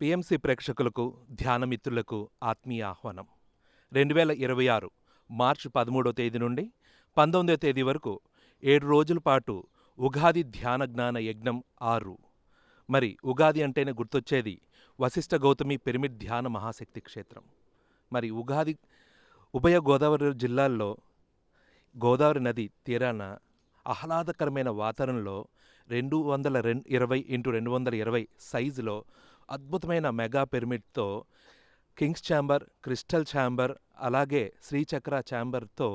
PMC ప్రేక్షకులకు ధ్యానమిత్రులకు ఆత్మీయ ఆహ్వానం. 2026 మార్చి 13వ తేదీ నుండి 19వ తేదీ వరకు 7 రోజుల పాటు ఉగాది ధ్యాన జ్ఞాన యజ్ఞం 6. మరి ఉగాది అంటేనే గుర్తొచ్చేది వశిష్ఠ గౌతమి పిరమిడ్ ధ్యాన మహాశక్తి క్షేత్రం. మరి ఉగాది ఉభయ గోదావరి జిల్లాల్లో గోదావరి నది తీరాన ఆహ్లాదకరమైన వాతావరణంలో 220x220 సైజులో అద్భుతమైన మెగా పిరమిడ్తో కింగ్స్ ఛాంబర్, క్రిస్టల్ ఛాంబర్, అలాగే శ్రీచక్ర ఛాంబర్తో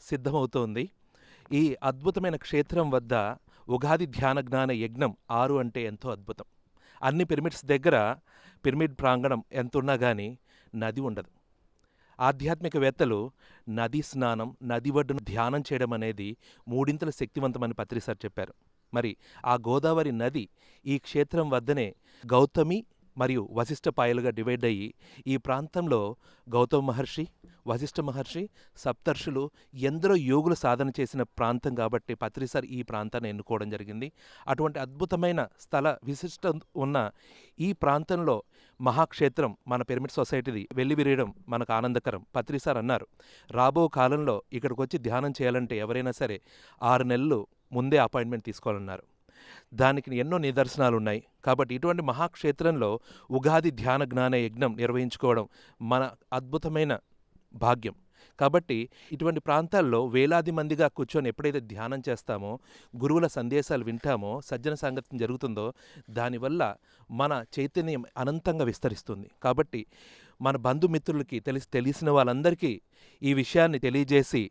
సిద్ధమవుతోంది. ఈ అద్భుతమైన క్షేత్రం వద్ద ఉగాది ధ్యాన జ్ఞాన యజ్ఞం 6 అంటే ఎంతో అద్భుతం. అన్ని పిరమిడ్స్ దగ్గర పిరమిడ్ ప్రాంగణం ఎంతున్నా కానీ నది ఉండదు. ఆధ్యాత్మికవేత్తలు నదీ స్నానం, నది ఒడ్డున ధ్యానం చేయడం అనేది మూడింతల శక్తివంతమని పత్రి సార్ చెప్పారు. మరి ఆ గోదావరి నది ఈ క్షేత్రం వద్దనే గౌతమి మరియు వశిష్ఠ పాయలుగా డివైడ్ అయ్యి ఈ ప్రాంతంలో గౌతమ మహర్షి, వశిష్ఠ మహర్షి, సప్తర్షులు ఎందరో యోగులు సాధన చేసిన ప్రాంతం కాబట్టి పత్రి సార్ ఈ ప్రాంతాన్ని ఎన్నుకోవడం జరిగింది. అటువంటి అద్భుతమైన స్థల విశిష్ట ఉన్న ఈ ప్రాంతంలో మహాక్షేత్రం మన పిరమిడ్ సొసైటీది వెల్లివిరియడం మనకు ఆనందకరం. పత్రి సార్ అన్నారు, రాబో కాలంలో ఇక్కడికి వచ్చి ధ్యానం చేయాలంటే ఎవరైనా సరే 6 నెలలు ముందే అపాయింట్మెంట్ తీసుకోవాలన్నారు. దానికి ఎన్నో నిదర్శనాలు ఉన్నాయి. కాబట్టి ఇటువంటి మహాక్షేత్రంలో ఉగాది ధ్యాన జ్ఞాన యజ్ఞం నిర్వహించుకోవడం మన అద్భుతమైన భాగ్యం. కాబట్టి ఇటువంటి ప్రాంతాల్లో వేలాది మందిగా కూర్చొని ఎప్పుడైతే ధ్యానం చేస్తామో, గురువుల సందేశాలు వింటామో, సజ్జన సాంగత్యం జరుగుతుందో దానివల్ల మన చైతన్యం అనంతంగా విస్తరిస్తుంది. కాబట్టి మన బంధుమిత్రులకి తెలిసిన వాళ్ళందరికీ ఈ విషయాన్ని తెలియజేసి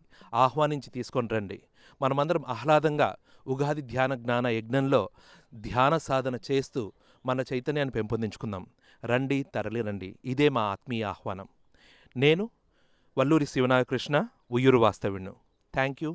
ఆహ్వానించి తీసుకొని రండి. మనమందరం ఆహ్లాదంగా ఉగాది ధ్యాన జ్ఞాన యజ్ఞంలో ధ్యాన సాధన చేస్తూ మన చైతన్యాన్ని పెంపొందించుకుందాం. రండి, తరలి రండి. ఇదే మా ఆత్మీయ ఆహ్వానం. నేను వల్లూరి శివనాగకృష్ణ, ఉయ్యూరు వాస్తవ్యుణ్ణి. Thank you.